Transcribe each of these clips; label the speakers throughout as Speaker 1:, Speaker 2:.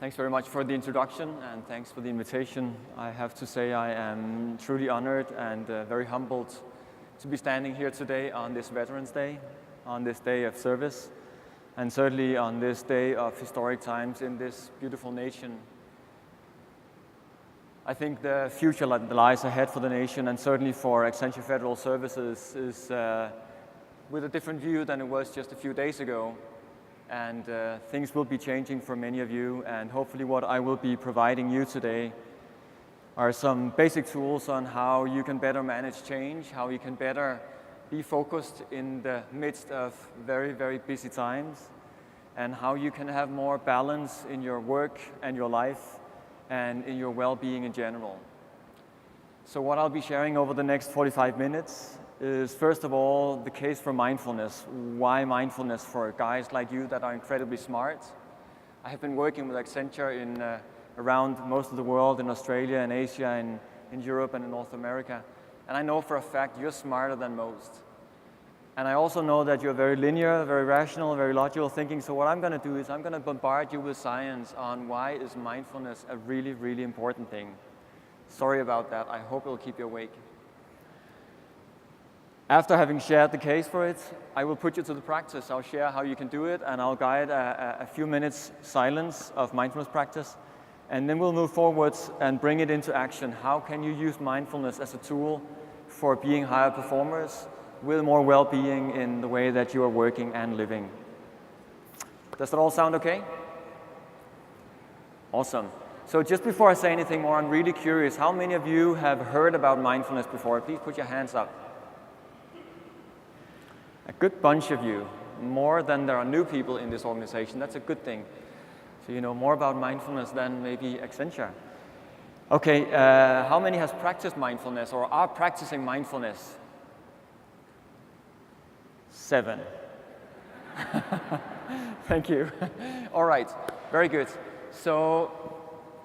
Speaker 1: Thanks very much for the introduction, and thanks for the invitation. I have to say I am truly honored and very humbled to be standing here today on this Veterans Day, on this day of service, and certainly on this day of historic times in this beautiful nation. I think the future that lies ahead for the nation, and certainly for Accenture Federal Services, is with a different view than it was just a few days ago. And things will be changing for many of you, and hopefully what I will be providing you today are some basic tools on how you can better manage change, how you can better be focused in the midst of very, very busy times, and how you can have more balance in your work and your life and in your well-being in general. So what I'll be sharing over the next 45 minutes is, first of all, the case for mindfulness. Why mindfulness for guys like you that are incredibly smart? I have been working with Accenture in around most of the world, in Australia and Asia and in Europe and in North America. And I know for a fact you're smarter than most. And I also know that you're very linear, very rational, very logical thinking. So what I'm going to do is I'm going to bombard you with science on why is mindfulness a really, really important thing. Sorry about that. I hope it'll keep you awake. After having shared the case for it, I will put you to the practice. I'll share how you can do it, and I'll guide a few minutes silence of mindfulness practice. And then we'll move forwards and bring it into action. How can you use mindfulness as a tool for being higher performers with more well-being in the way that you are working and living? Does that all sound okay? Awesome. So just before I say anything more, I'm really curious, how many of you have heard about mindfulness before? Please put your hands up. A good bunch of you, more than there are new people in this organization. That's a good thing. So you know more about mindfulness than maybe Accenture. Okay, how many has practiced mindfulness or are practicing mindfulness? 7. Thank you. All right, very good. So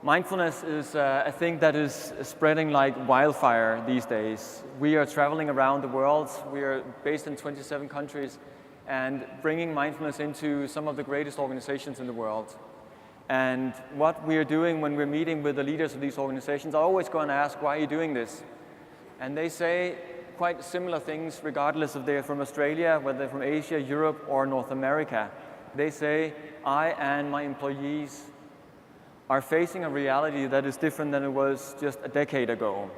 Speaker 1: mindfulness is a thing that is spreading like wildfire these days. We are traveling around the world. We are based in 27 countries and bringing mindfulness into some of the greatest organizations in the world. And what we are doing when we're meeting with the leaders of these organizations, I always go and ask, why are you doing this? And they say quite similar things regardless if they're from Australia, whether they're from Asia, Europe, or North America. They say, I and my employees are facing a reality that is different than it was just a decade ago.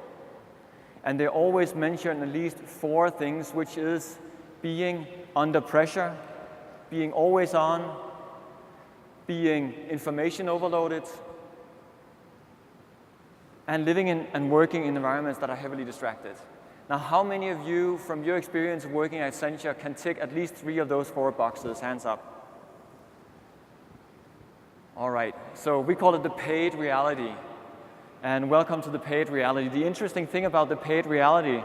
Speaker 1: And they always mention at least 4 things, which is being under pressure, being always on, being information overloaded, and living in and working in environments that are heavily distracted. Now, how many of you, from your experience of working at Accenture, can tick at least 3 of those 4 boxes? Hands up. All right, so we call it the paid reality. And welcome to the paid reality. The interesting thing about the paid reality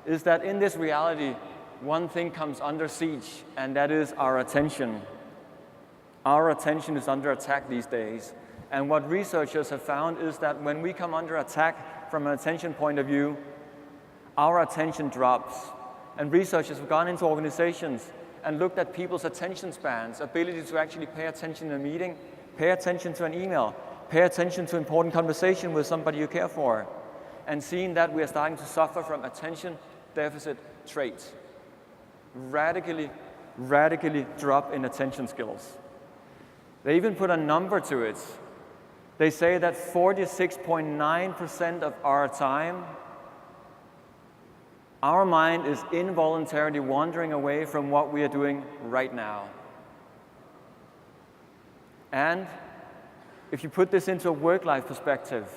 Speaker 1: is that in this reality, one thing comes under siege, and that is our attention. Our attention is under attack these days. And what researchers have found is that when we come under attack from an attention point of view, our attention drops. And researchers have gone into organizations and looked at people's attention spans, ability to actually pay attention in a meeting, pay attention to an email, pay attention to important conversation with somebody you care for, and seeing that we are starting to suffer from attention deficit traits. Radically drop in attention skills. They even put a number to it. They say that 46.9% of our time, our mind is involuntarily wandering away from what we are doing right now. And if you put this into a work-life perspective,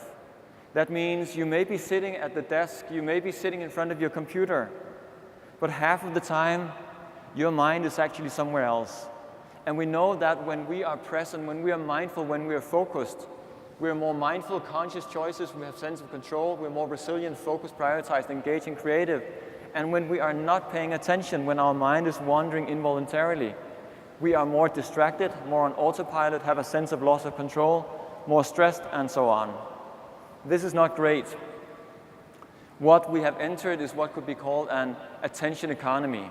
Speaker 1: that means you may be sitting at the desk, you may be sitting in front of your computer, but half of the time, your mind is actually somewhere else. And we know that when we are present, when we are mindful, when we are focused, we are more mindful, conscious choices, we have sense of control, we're more resilient, focused, prioritized, engaged, and creative. And when we are not paying attention, when our mind is wandering involuntarily, we are more distracted, more on autopilot, have a sense of loss of control, more stressed, and so on. This is not great. What we have entered is what could be called an attention economy,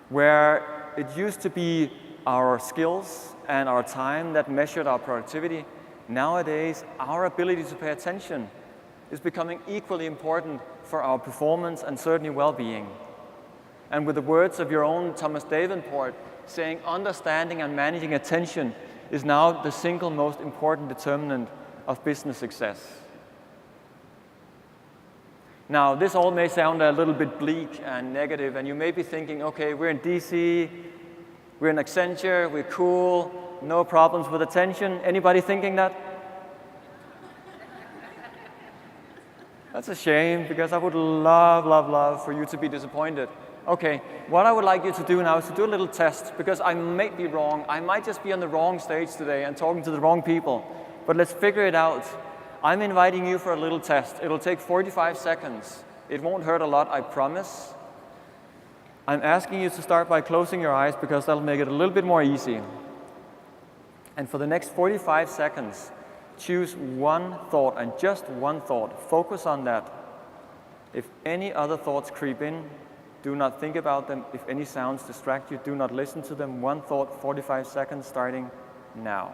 Speaker 1: where it used to be our skills and our time that measured our productivity, nowadays our ability to pay attention is becoming equally important for our performance and certainly well-being. And with the words of your own Thomas Davenport saying, understanding and managing attention is now the single most important determinant of business success. Now, this all may sound a little bit bleak and negative, and you may be thinking, okay, we're in DC, we're in Accenture, we're cool, no problems with attention. Anybody thinking that? That's a shame, because I would love for you to be disappointed. Okay, what I would like you to do now is to do a little test, because I may be wrong. I might just be on the wrong stage today and talking to the wrong people. But let's figure it out. I'm inviting you for a little test. It'll take 45 seconds. It won't hurt a lot, I promise. I'm asking you to start by closing your eyes, because that'll make it a little bit more easy. And for the next 45 seconds, choose one thought, and just one thought. Focus on that. If any other thoughts creep in, do not think about them. If any sounds distract you, do not listen to them. One thought, 45 seconds, starting now.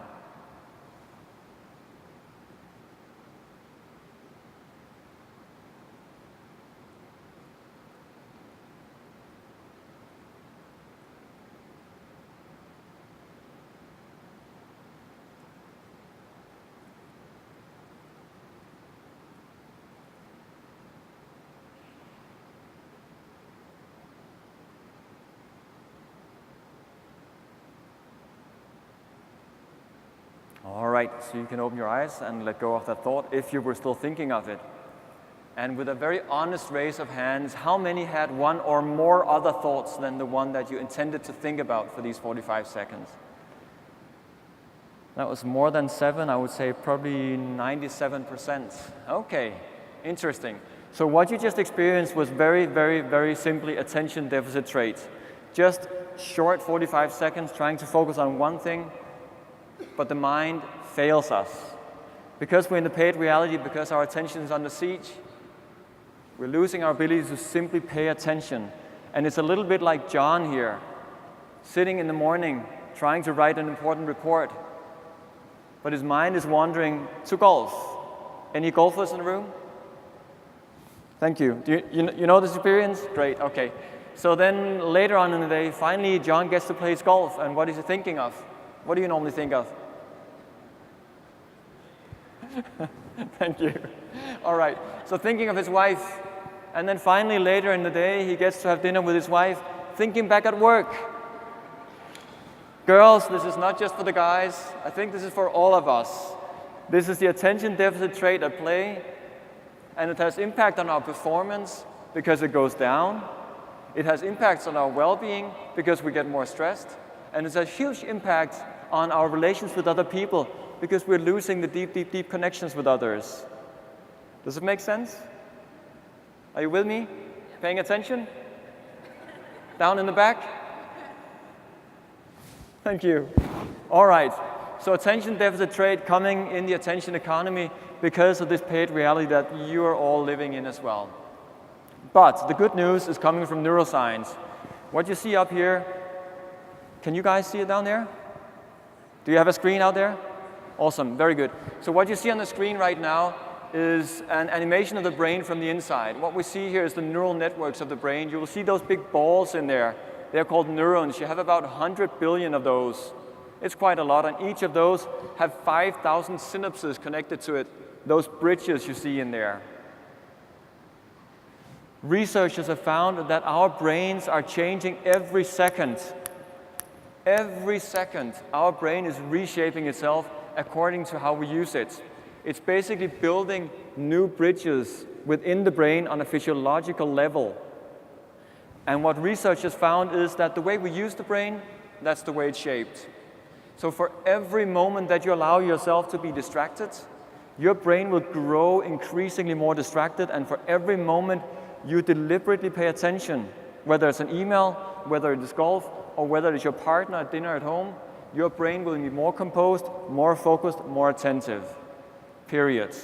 Speaker 1: All right, so you can open your eyes and let go of that thought if you were still thinking of it. And with a very honest raise of hands, how many had one or more other thoughts than the one that you intended to think about for these 45 seconds? That was more than 7, I would say probably 97%. Okay, interesting. So what you just experienced was very simply attention deficit trait. Just short 45 seconds trying to focus on one thing, but the mind fails us. Because we're in the paid reality, because our attention is under siege, we're losing our ability to simply pay attention. And it's a little bit like John here, sitting in the morning trying to write an important report, but his mind is wandering to golf. Any golfers in the room? Thank you. Do you know this experience? Great, okay. So then later on in the day, finally John gets to play his golf, and what is he thinking of? What do you normally think of? Thank you. All right, so thinking of his wife, and then finally later in the day he gets to have dinner with his wife, thinking back at work. Girls, this is not just for the guys, I think this is for all of us. This is the attention deficit trait at play, and it has impact on our performance because it goes down. It has impacts on our well-being because we get more stressed, and it's a huge impact on our relations with other people because we're losing the deep connections with others. Does it make sense? Are you with me? Paying attention? Down in the back? Thank you. All right, so attention deficit trait coming in the attention economy because of this paid reality that you are all living in as well. But the good news is coming from neuroscience. What you see up here, can you guys see it down there? Do you have a screen out there? Awesome, very good. So what you see on the screen right now is an animation of the brain from the inside. What we see here is the neural networks of the brain. You will see those big balls in there. They're called neurons. You have about 100 billion of those. It's quite a lot, and each of those have 5,000 synapses connected to it, those bridges you see in there. Researchers have found that our brains are changing every second. Every second, our brain is reshaping itself according to how we use it. It's basically building new bridges within the brain on a physiological level. And what researchers found is that the way we use the brain, that's the way it's shaped. So for every moment that you allow yourself to be distracted, your brain will grow increasingly more distracted, and for every moment you deliberately pay attention, whether it's an email, whether it is golf, or whether it's your partner at dinner at home, your brain will be more composed, more focused, more attentive. Period.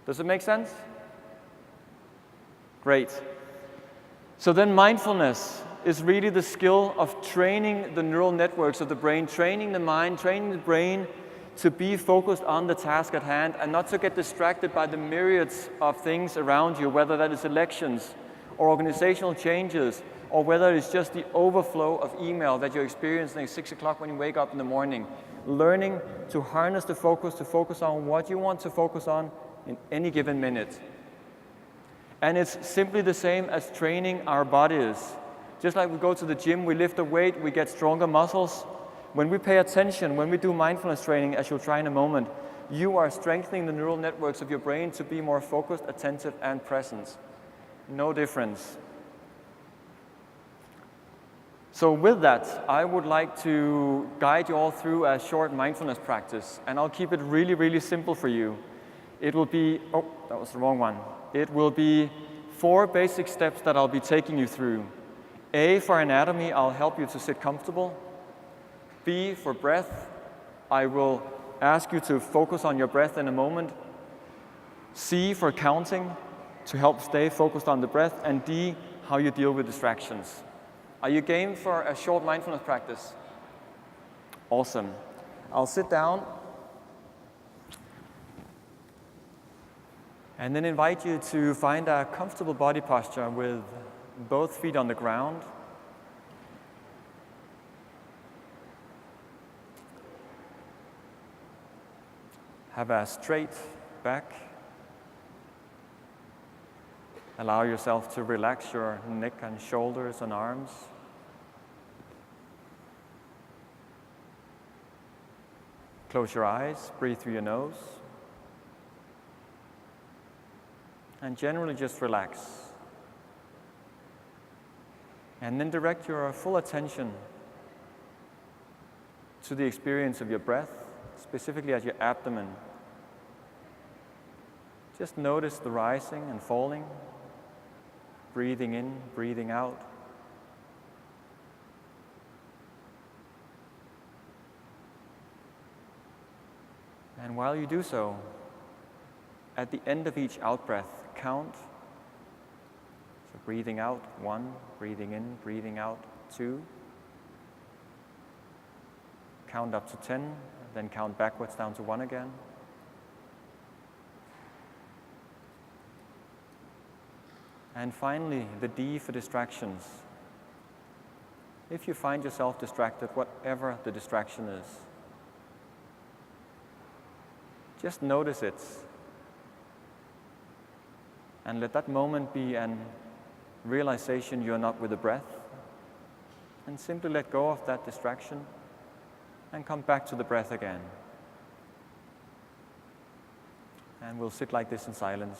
Speaker 1: Does it make sense? Great. So then mindfulness is really the skill of training the neural networks of the brain, training the mind, training the brain to be focused on the task at hand and not to get distracted by the myriads of things around you, whether that is elections or organizational changes, or whether it's just the overflow of email that you're experiencing at 6 o'clock when you wake up in the morning. Learning to harness the focus, to focus on what you want to focus on in any given minute. And it's simply the same as training our bodies. Just like we go to the gym, we lift a weight, we get stronger muscles. When we pay attention, when we do mindfulness training, as you'll try in a moment, you are strengthening the neural networks of your brain to be more focused, attentive, and present. No difference. So with that, I would like to guide you all through a short mindfulness practice, and I'll keep it really, really simple for you. It will be, oh, that was the wrong one. It will be 4 basic steps that I'll be taking you through. A, for anatomy, I'll help you to sit comfortable. B, for breath, I will ask you to focus on your breath in a moment. C, for counting, to help stay focused on the breath. And D, how you deal with distractions. Are you game for a short mindfulness practice? Awesome. I'll sit down and then invite you to find a comfortable body posture with both feet on the ground. Have a straight back. Allow yourself to relax your neck and shoulders and arms. Close your eyes, breathe through your nose. And generally just relax. And then direct your full attention to the experience of your breath, specifically at your abdomen. Just notice the rising and falling, breathing in, breathing out. And while you do so, at the end of each out-breath, count. So breathing out, 1, breathing in, breathing out, 2. Count up to 10, then count backwards down to 1 again. And finally, the D for distractions. If you find yourself distracted, whatever the distraction is, just notice it. And let that moment be a realization you're not with the breath. And simply let go of that distraction and come back to the breath again. And we'll sit like this in silence.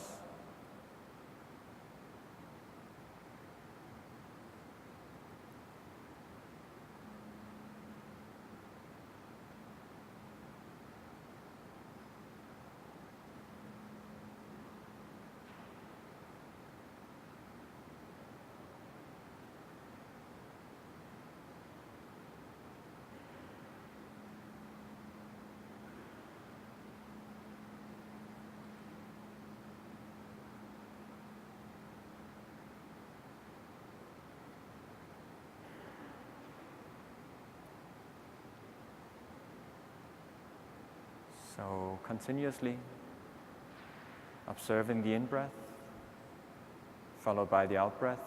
Speaker 1: So continuously observing the in-breath, followed by the out-breath,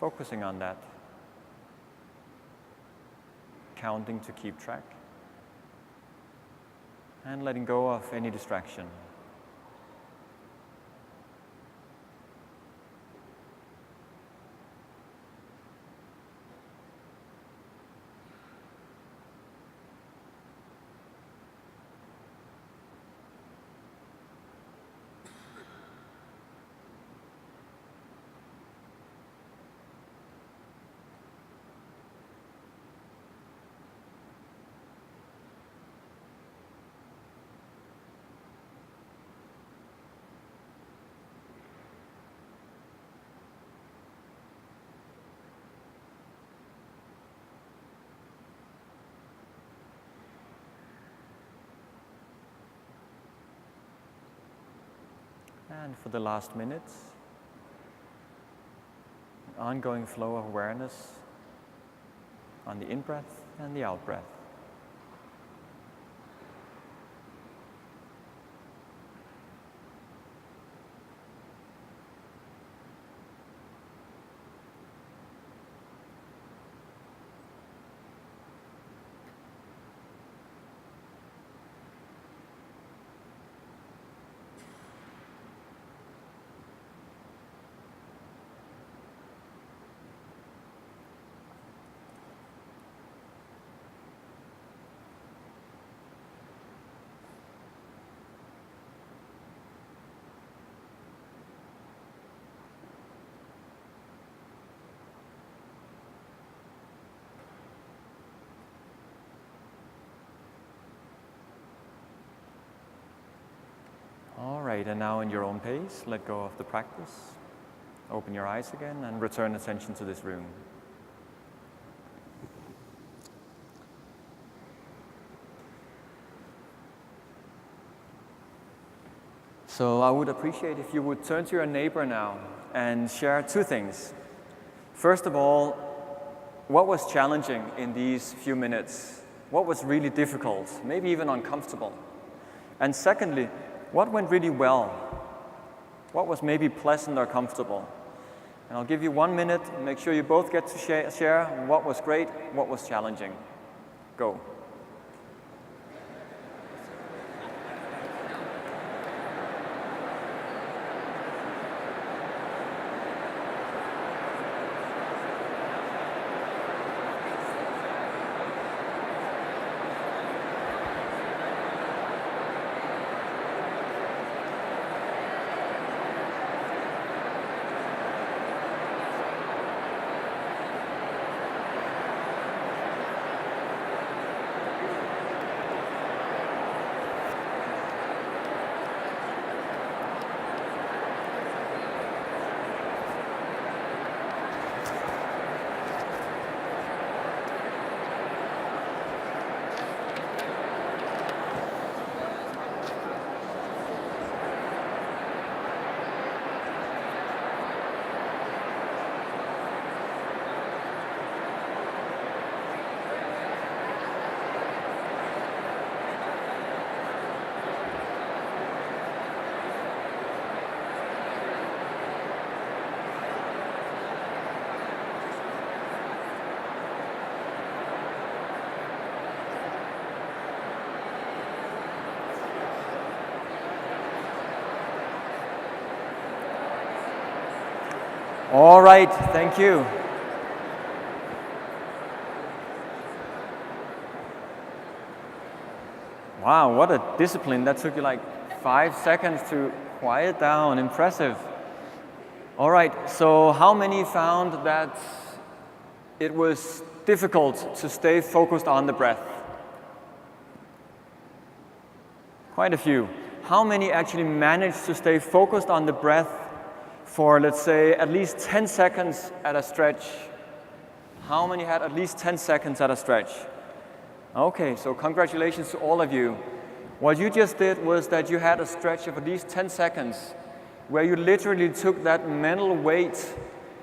Speaker 1: focusing on that, counting to keep track, and letting go of any distraction. And for the last minutes, ongoing flow of awareness on the in-breath and the out-breath. All right, and now in your own pace, let go of the practice. Open your eyes again and return attention to this room. So I would appreciate if you would turn to your neighbor now and share two things. First of all, what was challenging in these few minutes? What was really difficult, maybe even uncomfortable? And secondly, what went really well? What was maybe pleasant or comfortable? And I'll give you 1 minute, make sure you both get to share what was great, what was challenging. Go. All right, thank you. Wow, what a discipline. That took you like 5 seconds to quiet down. Impressive. All right, so how many found that it was difficult to stay focused on the breath? Quite a few. How many actually managed to stay focused on the breath for, let's say, at least 10 seconds at a stretch? How many had at least 10 seconds at a stretch? Okay, so congratulations to all of you. What you just did was that you had a stretch of at least 10 seconds where you literally took that mental weight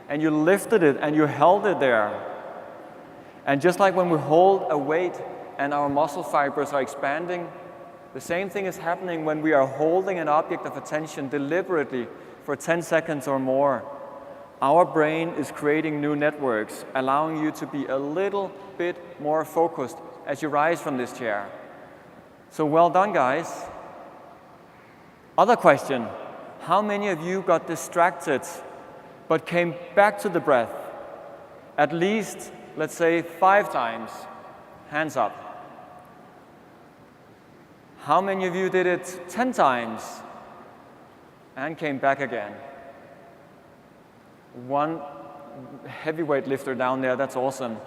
Speaker 1: and you lifted it and you held it there. And just like when we hold a weight and our muscle fibers are expanding, the same thing is happening when we are holding an object of attention deliberately for 10 seconds or more. Our brain is creating new networks, allowing you to be a little bit more focused as you rise from this chair. So well done, guys. Other question, how many of you got distracted but came back to the breath? At least, let's say, 5 times. Hands up. How many of you did it 10 times and came back again? One heavyweight lifter down there, that's awesome.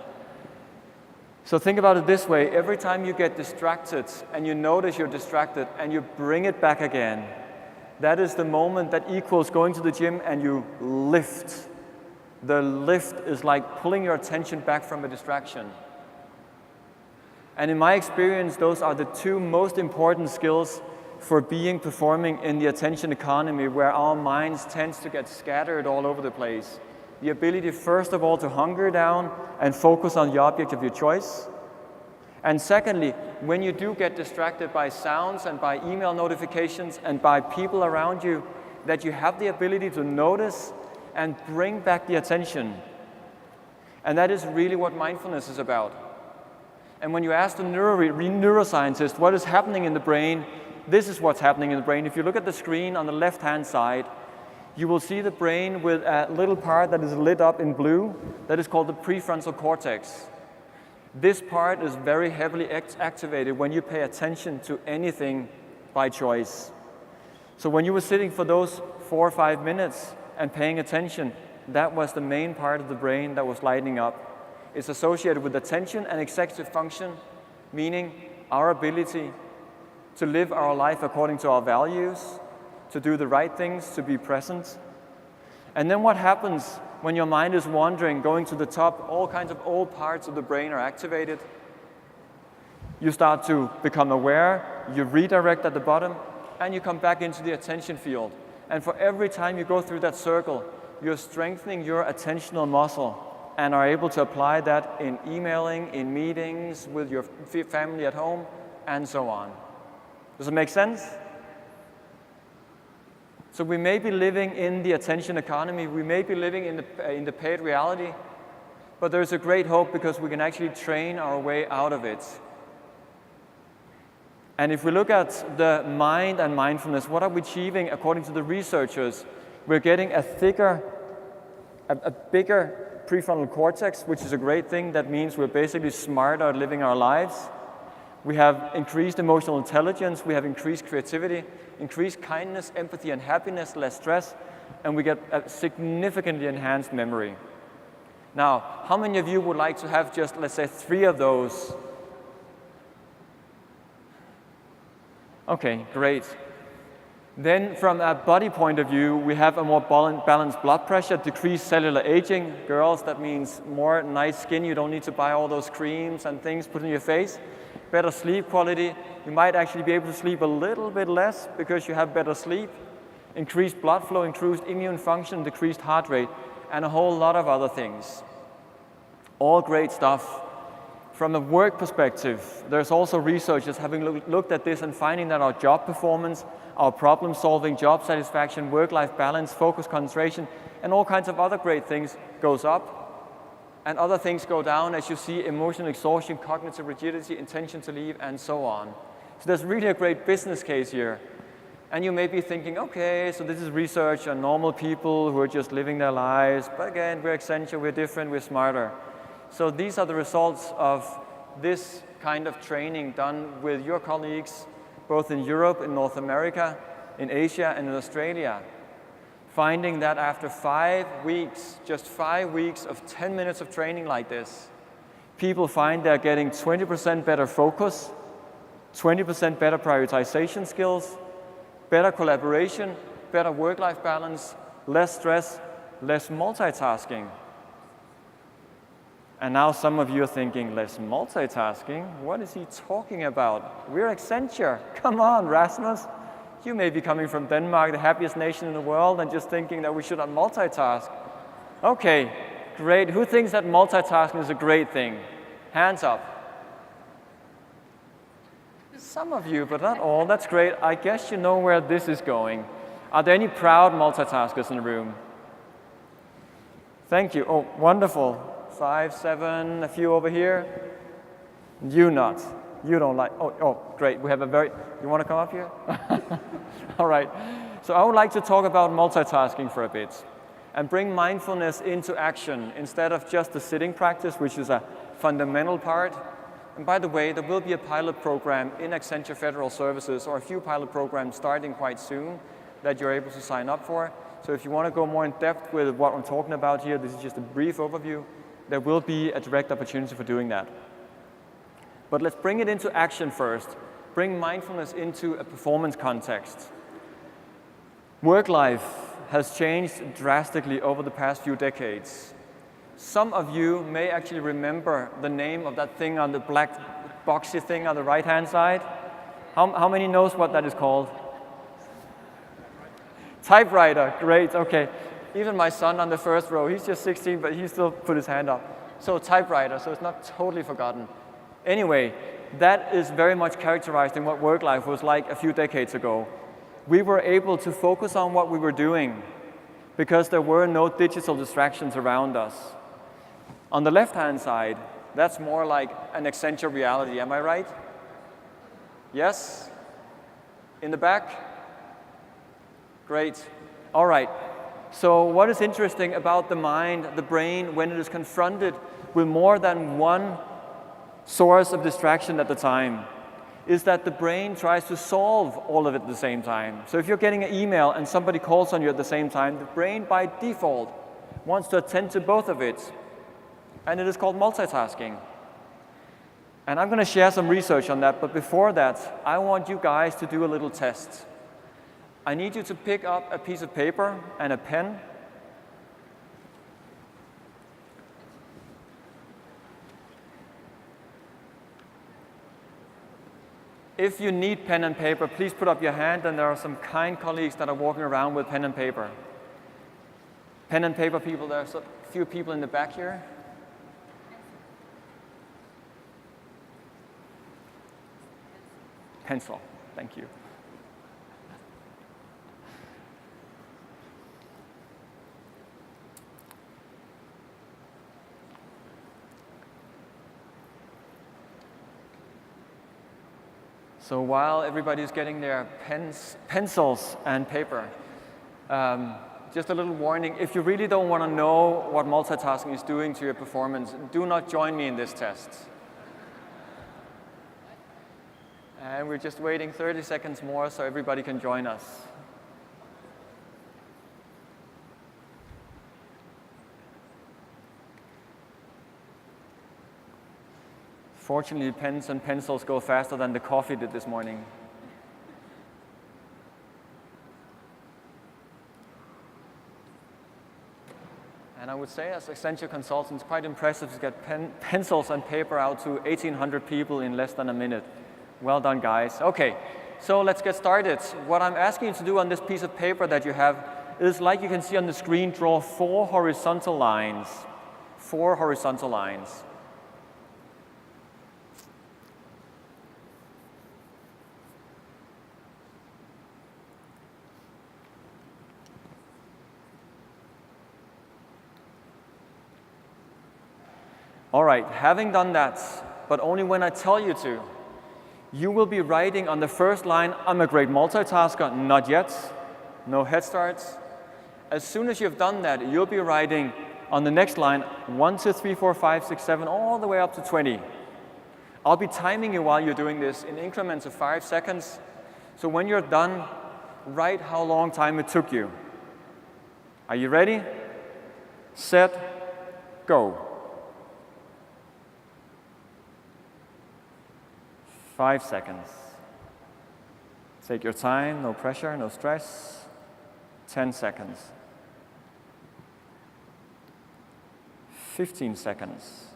Speaker 1: So think about it this way, every time you get distracted and you notice you're distracted and you bring it back again, that is the moment that equals going to the gym and you lift. The lift is like pulling your attention back from a distraction. And in my experience, those are the 2 most important skills for performing in the attention economy, where our minds tend to get scattered all over the place. The ability, first of all, to hunker down and focus on the object of your choice. And secondly, when you do get distracted by sounds and by email notifications and by people around you, that you have the ability to notice and bring back the attention. And that is really what mindfulness is about. And when you ask the neuroscientist what is happening in the brain, this is what's happening in the brain. If you look at the screen on the left-hand side, you will see the brain with a little part that is lit up in blue that is called the prefrontal cortex. This part is very heavily activated when you pay attention to anything by choice. So when you were sitting for those 4 or 5 minutes and paying attention, that was the main part of the brain that was lighting up. It's associated with attention and executive function, meaning our ability to live our life according to our values, to do the right things, to be present. And then what happens when your mind is wandering, going to the top, all kinds of old parts of the brain are activated. You start to become aware, you redirect at the bottom, and you come back into the attention field. And for every time you go through that circle, you're strengthening your attentional muscle and are able to apply that in emailing, in meetings, with your family at home, and so on. Does it make sense? So we may be living in the attention economy, we may be living in the paid reality, but there's a great hope because we can actually train our way out of it. And if we look at the mind and mindfulness, what are we achieving according to the researchers? We're getting a bigger prefrontal cortex, which is a great thing. That means we're basically smarter at living our lives. We have increased emotional intelligence, we have increased creativity, increased kindness, empathy, and happiness, less stress, and we get a significantly enhanced memory. Now, how many of you would like to have just, let's say, 3 of those? Okay, great. Then from a body point of view, we have a more balanced blood pressure, decreased cellular aging. Girls, that means more nice skin. You don't need to buy all those creams and things put in your face. Better sleep quality. You might actually be able to sleep a little bit less because you have better sleep. Increased blood flow, increased immune function, decreased heart rate, and a whole lot of other things. All great stuff. From a work perspective, there's also researchers having looked at this and finding that our job performance, our problem solving, job satisfaction, work-life balance, focus, concentration, and all kinds of other great things goes up. And other things go down as you see emotional exhaustion, cognitive rigidity, intention to leave, and so on. So there's really a great business case here. And you may be thinking, okay, so this is research on normal people who are just living their lives. But again, we're Accenture, we're different, we're smarter. So these are the results of this kind of training done with your colleagues, both in Europe, in North America, in Asia, and in Australia. Finding that after 5 weeks, just 5 weeks of 10 minutes of training like this, people find they're getting 20% better focus, 20% better prioritization skills, better collaboration, better work-life balance, less stress, less multitasking. And now some of you are thinking, less multitasking? What is he talking about? We're Accenture. Come on, Rasmus. You may be coming from Denmark, the happiest nation in the world, and just thinking that we should not multitask. Okay, great. Who thinks that multitasking is a great thing? Hands up. Some of you, but not all. That's great. I guess you know where this is going. Are there any proud multitaskers in the room? Thank you. Oh, wonderful. 5, 7, a few over here. You not. You don't like, oh, great. We have a very, you want to come up here? All right. So I would like to talk about multitasking for a bit and bring mindfulness into action instead of just the sitting practice, which is a fundamental part. And by the way, there will be a pilot program in Accenture Federal Services, or a few pilot programs starting quite soon that you're able to sign up for. So if you want to go more in depth with what I'm talking about here, this is just a brief overview. There will be a direct opportunity for doing that. But let's bring it into action first. Bring mindfulness into a performance context. Work life has changed drastically over the past few decades. Some of you may actually remember the name of that thing on the black boxy thing on the right-hand side. How many knows what that is called? Typewriter, great, okay. Even my son on the first row, he's just 16, but he still put his hand up. So typewriter, so it's not totally forgotten. Anyway, that is very much characterized in what work life was like a few decades ago. We were able to focus on what we were doing because there were no digital distractions around us. On the left-hand side, that's more like an Accenture reality, am I right? Yes? In the back? Great. All right. So what is interesting about the mind, the brain, when it is confronted with more than one source of distraction at the time, is that the brain tries to solve all of it at the same time. So if you're getting an email and somebody calls on you at the same time, the brain by default wants to attend to both of it. And it is called multitasking. And I'm going to share some research on that, but before that, I want you guys to do a little test. I need you to pick up a piece of paper and a pen. If you need pen and paper, please put up your hand, and there are some kind colleagues that are walking around with pen and paper. Pen and paper people, there's a few people in the back here. Pencil, thank you. So while everybody's getting their pencils and paper, just a little warning, if you really don't want to know what multitasking is doing to your performance, do not join me in this test. And we're just waiting 30 seconds more so everybody can join us. Fortunately, pens and pencils go faster than the coffee did this morning. And I would say, as Accenture consultants, quite impressive to get pencils and paper out to 1,800 people in less than a minute. Well done, guys. Okay, so let's get started. What I'm asking you to do on this piece of paper that you have is, like you can see on the screen, draw 4 horizontal lines. 4 horizontal lines. All right, having done that, but only when I tell you to, you will be writing on the first line, I'm a great multitasker, not yet, no head starts. As soon as you've done that, you'll be writing on the next line, 1, 2, 3, 4, 5, 6, 7, all the way up to 20. I'll be timing you while you're doing this in increments of 5 seconds. So when you're done, write how long time it took you. Are you ready? Set, go. 5 seconds. Take your time, no pressure, no stress. 10 seconds. 15 seconds.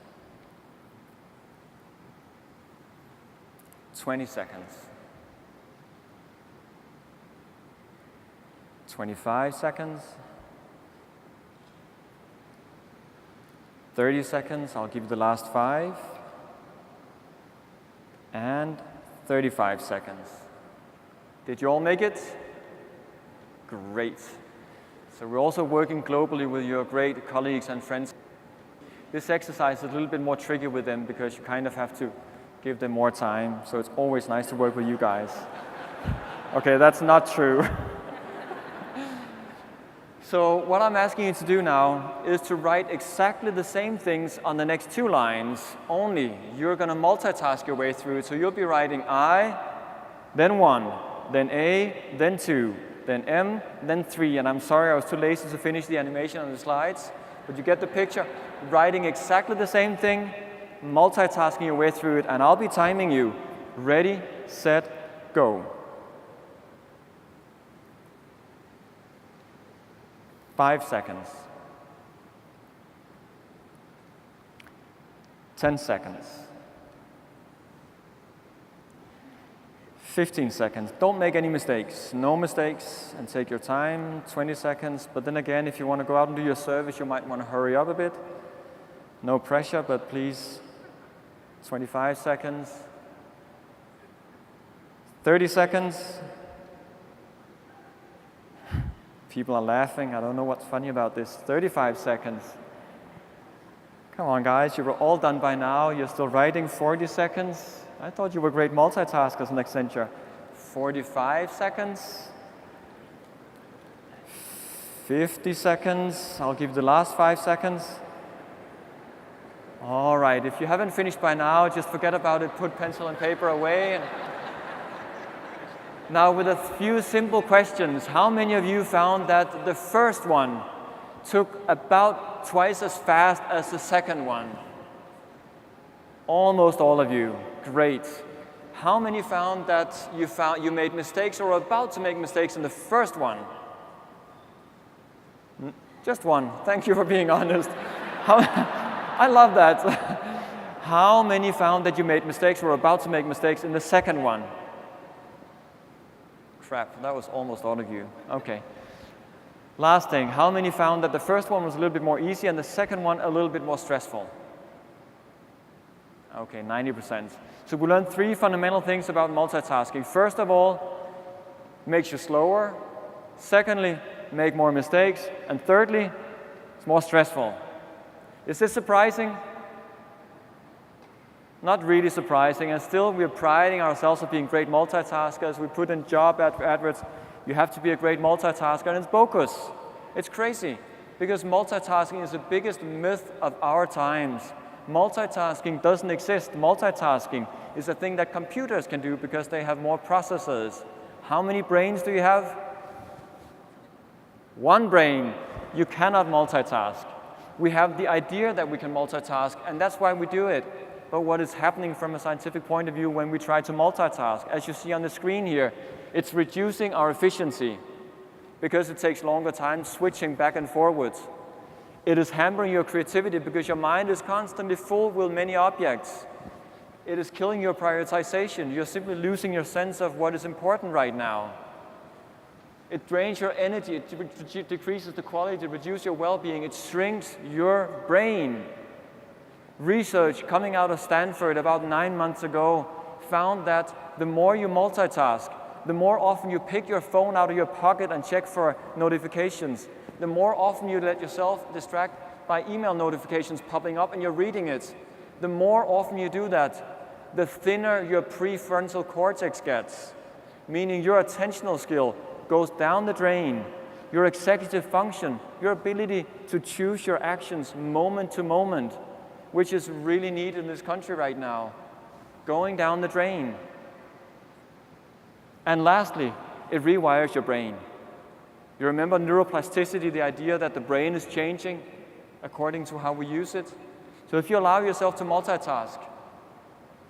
Speaker 1: 20 seconds. 25 seconds. 30 seconds, I'll give you the last 5. And 35 seconds. Did you all make it? Great. So we're also working globally with your great colleagues and friends. This exercise is a little bit more tricky with them because you kind of have to give them more time. So it's always nice to work with you guys. Okay, that's not true. So what I'm asking you to do now is to write exactly the same things on the next 2 lines, only you're going to multitask your way through. So you'll be writing I, then 1, then A, then 2, then M, then 3. And I'm sorry, I was too lazy to finish the animation on the slides, but you get the picture. Writing exactly the same thing, multitasking your way through it, and I'll be timing you. Ready, set, go. 5 seconds. 10 seconds. 15 seconds. Don't make any mistakes. No mistakes, and take your time, 20 seconds. But then again, if you want to go out and do your service, you might want to hurry up a bit. No pressure, but please, 25 seconds. 30 seconds. People are laughing. I don't know what's funny about this. 35 seconds. Come on, guys, you were all done by now. You're still writing. 40 seconds. I thought you were great multitaskers in Accenture. 45 seconds. 50 seconds. I'll give you the last 5 seconds. All right, if you haven't finished by now, just forget about it. Put pencil and paper away. Now, with a few simple questions, how many of you found that the first one took about twice as fast as the second one? Almost all of you. Great. How many found that you made mistakes or were about to make mistakes in the first one? Just one. Thank you for being honest. I love that. How many found that you made mistakes or were about to make mistakes in the second one? Crap, that was almost all of you. Okay. Last thing, how many found that the first one was a little bit more easy and the second one a little bit more stressful? Okay, 90%. So we learned 3 fundamental things about multitasking. First of all, makes you slower. Secondly, make more mistakes. And thirdly, it's more stressful. Is this surprising? Not really surprising, and still we're priding ourselves on being great multitaskers. We put in job adverts, you have to be a great multitasker, and it's bogus. It's crazy, because multitasking is the biggest myth of our times. Multitasking doesn't exist. Multitasking is a thing that computers can do because they have more processors. How many brains do you have? 1 brain. You cannot multitask. We have the idea that we can multitask, and that's why we do it. But what is happening from a scientific point of view when we try to multitask, as you see on the screen here, it's reducing our efficiency because it takes longer time switching back and forwards. It is hampering your creativity because your mind is constantly full with many objects. It is killing your prioritization. You're simply losing your sense of what is important right now. It drains your energy, it decreases the quality, it reduces your well-being, it shrinks your brain. Research coming out of Stanford about 9 months ago found that the more you multitask, the more often you pick your phone out of your pocket and check for notifications, the more often you let yourself distract by email notifications popping up and you're reading it, the more often you do that, the thinner your prefrontal cortex gets, meaning your attentional skill goes down the drain. Your executive function, your ability to choose your actions moment to moment, which is really needed in this country right now, going down the drain. And lastly, it rewires your brain. You remember neuroplasticity, the idea that the brain is changing according to how we use it? So if you allow yourself to multitask,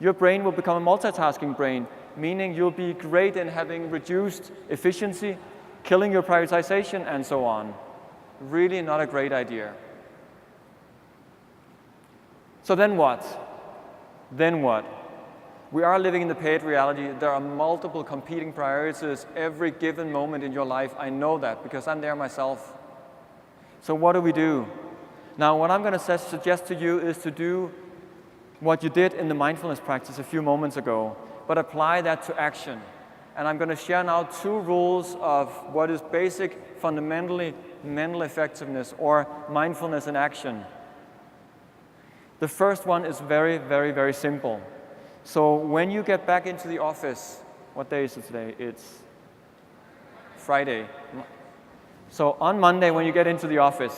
Speaker 1: your brain will become a multitasking brain, meaning you'll be great in having reduced efficiency, killing your prioritization, and so on. Really not a great idea. So then what? Then what? We are living in the paid reality. There are multiple competing priorities every given moment in your life. I know that because I'm there myself. So what do? Now, what I'm going to suggest to you is to do what you did in the mindfulness practice a few moments ago, but apply that to action. And I'm going to share now 2 rules of what is basic, fundamentally mental effectiveness or mindfulness in action. The first one is very, very, very simple. So when you get back into the office, what day is it today? It's Friday. So on Monday, when you get into the office,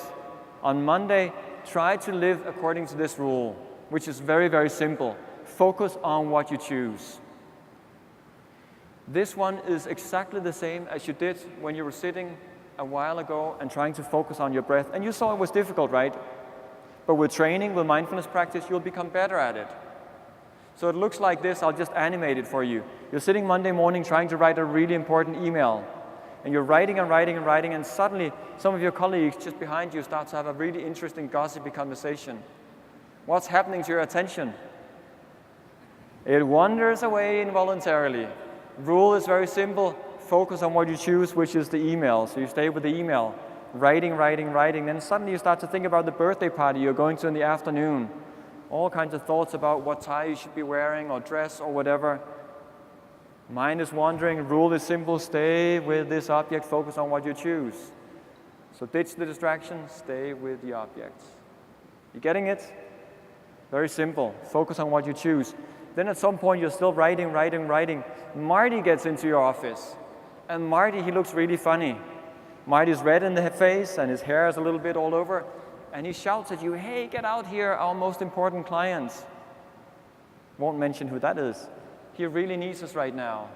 Speaker 1: on Monday, try to live according to this rule, which is very, very simple. Focus on what you choose. This one is exactly the same as you did when you were sitting a while ago and trying to focus on your breath. And you saw it was difficult, right? But with training, with mindfulness practice, you'll become better at it. So it looks like this. I'll just animate it for you. You're sitting Monday morning trying to write a really important email. And you're writing and writing and writing, and suddenly some of your colleagues just behind you start to have a really interesting, gossipy conversation. What's happening to your attention? It wanders away involuntarily. Rule is very simple. Focus on what you choose, which is the email. So you stay with the email. Writing. Then suddenly you start to think about the birthday party you're going to in the afternoon. All kinds of thoughts about what tie you should be wearing or dress or whatever. Mind is wandering. Rule is simple. Stay with this object. Focus on what you choose. So ditch the distraction. Stay with the object. You getting it? Very simple. Focus on what you choose. Then at some point you're still writing. Marty gets into your office. And Marty, he looks really funny. Marty's red in the face and his hair is a little bit all over. And he shouts at you, "Hey, get out here, our most important client." Won't mention who that is. He really needs us right now.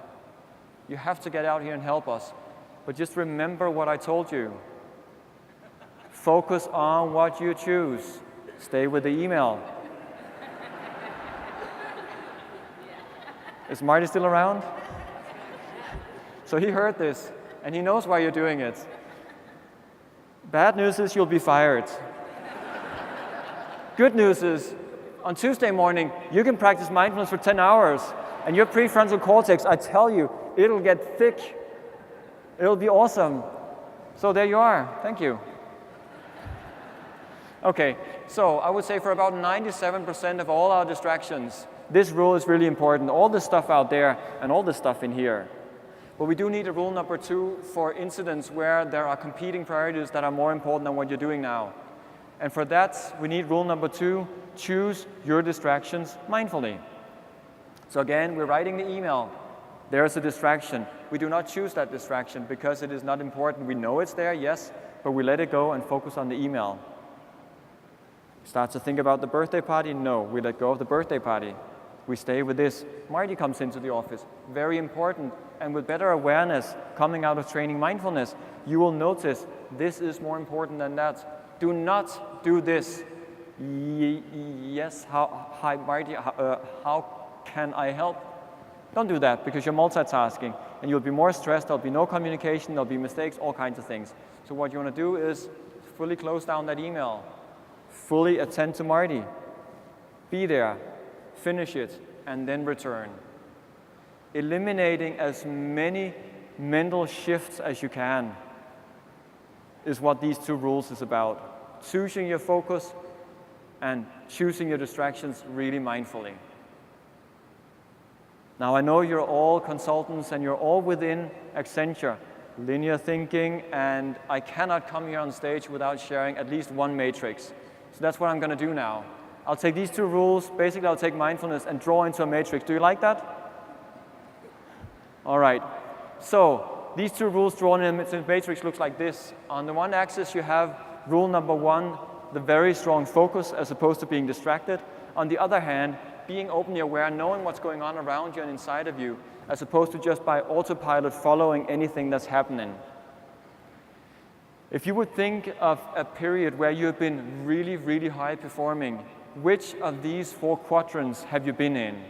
Speaker 1: You have to get out here and help us. But just remember what I told you. Focus on what you choose. Stay with the email. Is Marty still around? So he heard this, and he knows why you're doing it. Bad news is you'll be fired. Good news is, on Tuesday morning, you can practice mindfulness for 10 hours, and your prefrontal cortex, I tell you, it'll get thick. It'll be awesome. So there you are. Thank you. Okay, so I would say for about 97% of all our distractions, this rule is really important. All the stuff out there and all the stuff in here. But we do need a rule number 2 for incidents where there are competing priorities that are more important than what you're doing now. And for that, we need rule number 2, choose your distractions mindfully. So again, we're writing the email. There's a distraction. We do not choose that distraction because it is not important. We know it's there, yes, but we let it go and focus on the email. Start to think about the birthday party? No, we let go of the birthday party. We stay with this. Marty comes into the office. Very important. And with better awareness coming out of training mindfulness, you will notice this is more important than that. Do not do this. Yes, hi Marty, how can I help? Don't do that because you're multitasking and you'll be more stressed, there'll be no communication, there'll be mistakes, all kinds of things. So what you want to do is fully close down that email. Fully attend to Marty. Be there, finish it, and then return. Eliminating as many mental shifts as you can is what these 2 rules is about. Choosing your focus and choosing your distractions really mindfully. Now I know you're all consultants and you're all within Accenture, linear thinking, and I cannot come here on stage without sharing at least one matrix. So that's what I'm going to do now. I'll take these 2 rules, basically I'll take mindfulness and draw into a matrix. Do you like that? All right. So these 2 rules drawn in a matrix looks like this. On the one axis you have rule number 1, the very strong focus as opposed to being distracted. On the other hand, being openly aware, knowing what's going on around you and inside of you, as opposed to just by autopilot following anything that's happening. If you would think of a period where you have been really, really high performing, which of these 4 quadrants have you been in?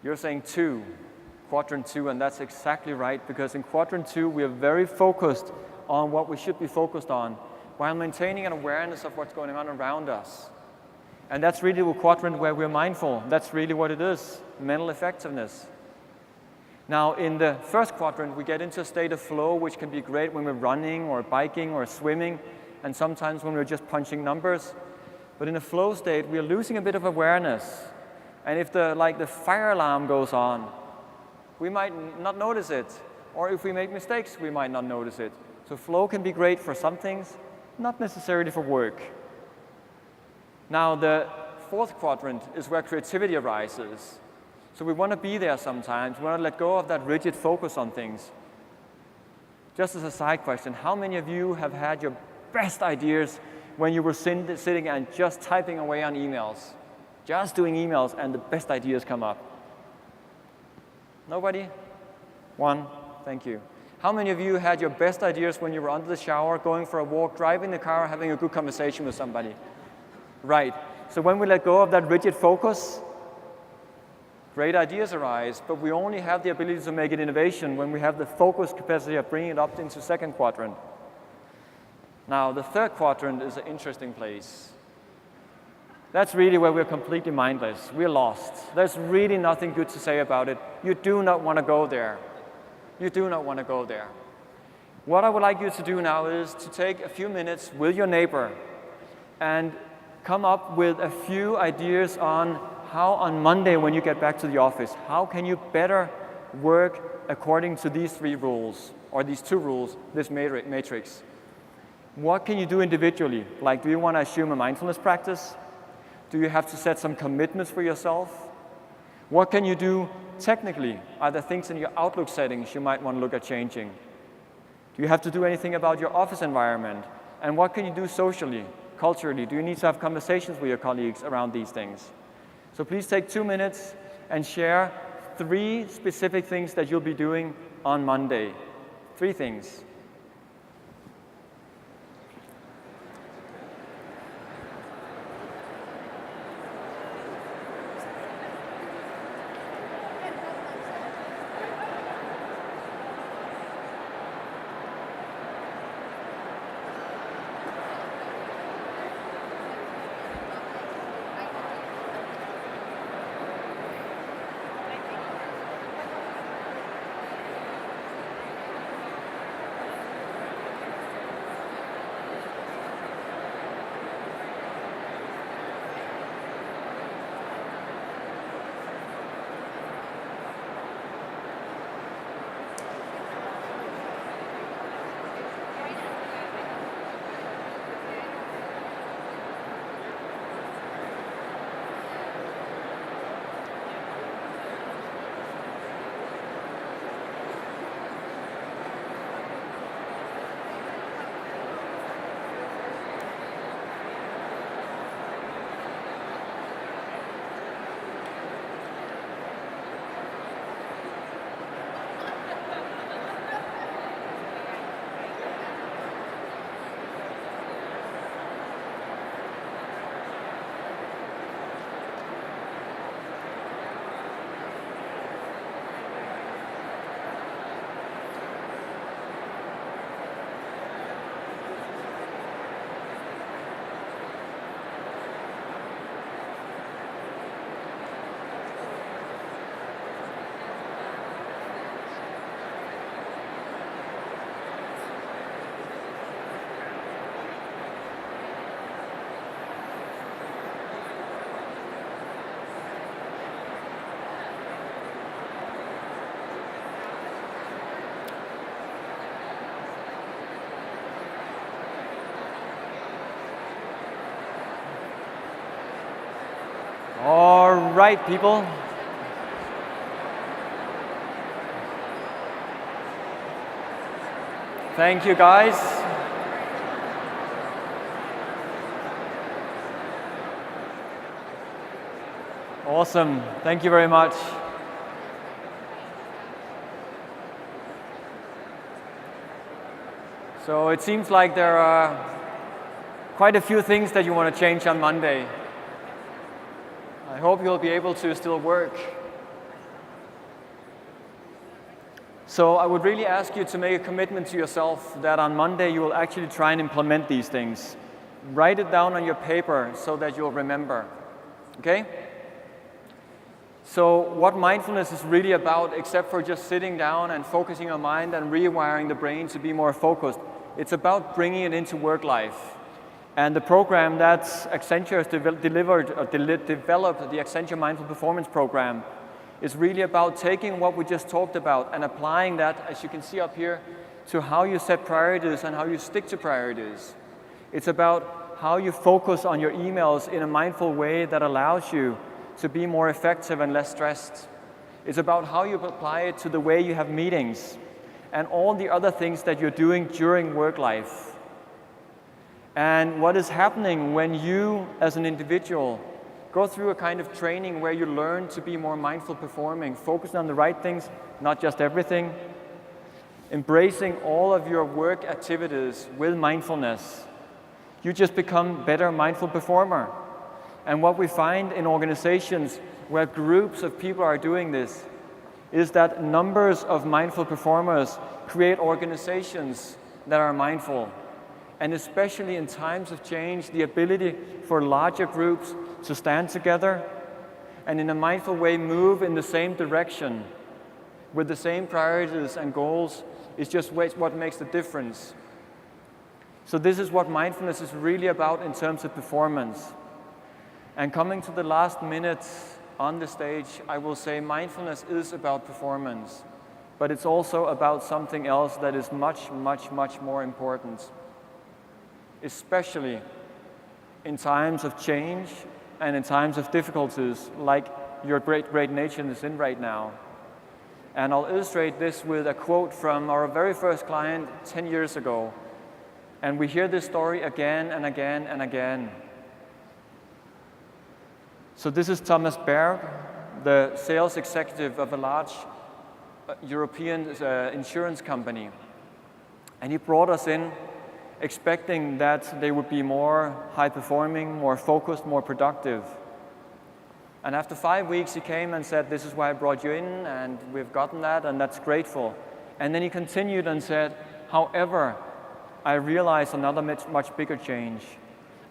Speaker 1: You're saying 2, quadrant 2, and that's exactly right, because in quadrant 2 we are very focused on what we should be focused on while maintaining an awareness of what's going on around us. And that's really the quadrant where we're mindful. That's really what it is, mental effectiveness. Now in the first quadrant we get into a state of flow, which can be great when we're running or biking or swimming, and sometimes when we're just punching numbers. But in a flow state we are losing a bit of awareness. And if the fire alarm goes on, we might not notice it. Or if we make mistakes, we might not notice it. So flow can be great for some things, not necessarily for work. Now the 4th quadrant is where creativity arises. So we want to be there sometimes. We want to let go of that rigid focus on things. Just as a side question, how many of you have had your best ideas when you were sitting and just typing away on emails? Just doing emails and the best ideas come up. Nobody? 1, thank you. How many of you had your best ideas when you were under the shower, going for a walk, driving the car, having a good conversation with somebody? Right. So when we let go of that rigid focus, great ideas arise, but we only have the ability to make it innovation when we have the focus capacity of bringing it up into 2nd quadrant. Now the 3rd quadrant is an interesting place. That's really where we're completely mindless. We're lost. There's really nothing good to say about it. You do not want to go there. You do not want to go there. What I would like you to do now is to take a few minutes with your neighbor and come up with a few ideas on how on Monday when you get back to the office, how can you better work according to these 3 rules, or these 2 rules, this matrix. What can you do individually? Like, do you want to assume a mindfulness practice? Do you have to set some commitments for yourself? What can you do technically? Are there things in your Outlook settings you might want to look at changing? Do you have to do anything about your office environment? And what can you do socially, culturally? Do you need to have conversations with your colleagues around these things? So please take 2 minutes and share 3 specific things that you'll be doing on Monday. 3 things. All right, people. Thank you, guys. Awesome. Thank you very much. So it seems like there are quite a few things that you want to change on Monday. I hope you'll be able to still work. So I would really ask you to make a commitment to yourself that on Monday you will actually try and implement these things. Write it down on your paper so that you'll remember. Okay? So what mindfulness is really about, except for just sitting down and focusing your mind and rewiring the brain to be more focused, it's about bringing it into work life. And the program that Accenture has developed, the Accenture Mindful Performance Program, is really about taking what we just talked about and applying that, as you can see up here, to how you set priorities and how you stick to priorities. It's about how you focus on your emails in a mindful way that allows you to be more effective and less stressed. It's about how you apply it to the way you have meetings and all the other things that you're doing during work life. And what is happening when you, as an individual, go through a kind of training where you learn to be more mindful performing, focusing on the right things, not just everything, embracing all of your work activities with mindfulness, you just become better mindful performer. And what we find in organizations where groups of people are doing this is that numbers of mindful performers create organizations that are mindful. And especially in times of change, the ability for larger groups to stand together and in a mindful way move in the same direction with the same priorities and goals is just what makes the difference. So this is what mindfulness is really about in terms of performance. And coming to the last minutes on the stage, I will say mindfulness is about performance, but it's also about something else that is much, much, much more important, especially in times of change and in times of difficulties like your great nation is in right now. And I'll illustrate this with a quote from our very first client 10 years ago. And we hear this story again and again and again. So this is Thomas Berg, the sales executive of a large European insurance company. And he brought us in expecting that they would be more high-performing, more focused, more productive. And after 5 weeks, he came and said, this is why I brought you in, and we've gotten that, and that's grateful. And then he continued and said, however, I realize another much bigger change.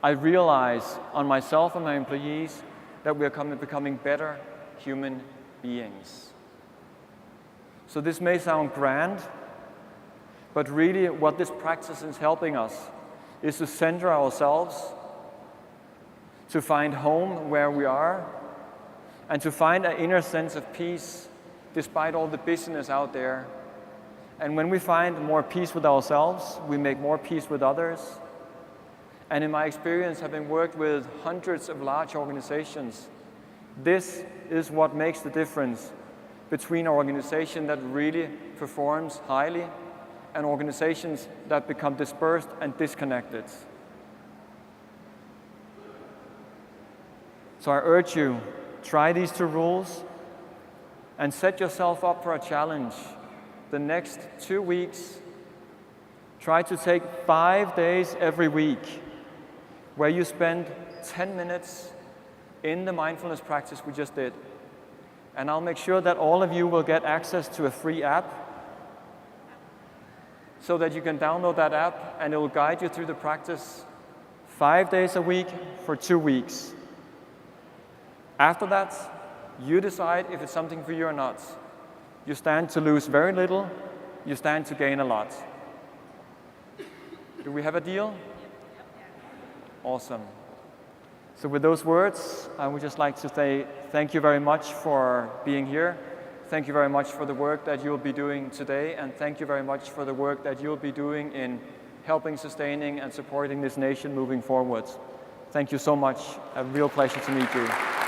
Speaker 1: I realize on myself and my employees that we are becoming better human beings. So this may sound grand, but really what this practice is helping us is to center ourselves, to find home where we are, and to find an inner sense of peace despite all the busyness out there. And when we find more peace with ourselves, we make more peace with others. And in my experience, having worked with hundreds of large organizations, this is what makes the difference between an organization that really performs highly and organizations that become dispersed and disconnected. So I urge you, try these 2 rules and set yourself up for a challenge. The next 2 weeks, try to take 5 days every week where you spend 10 minutes in the mindfulness practice we just did. And I'll make sure that all of you will get access to a free app so that you can download that app and it will guide you through the practice 5 days a week for 2 weeks. After that, you decide if it's something for you or not. You stand to lose very little, you stand to gain a lot. Do we have a deal? Awesome. So with those words, I would just like to say thank you very much for being here. Thank you very much for the work that you'll be doing today, and thank you very much for the work that you'll be doing in helping, sustaining, and supporting this nation moving forward. Thank you so much. A real pleasure to meet you.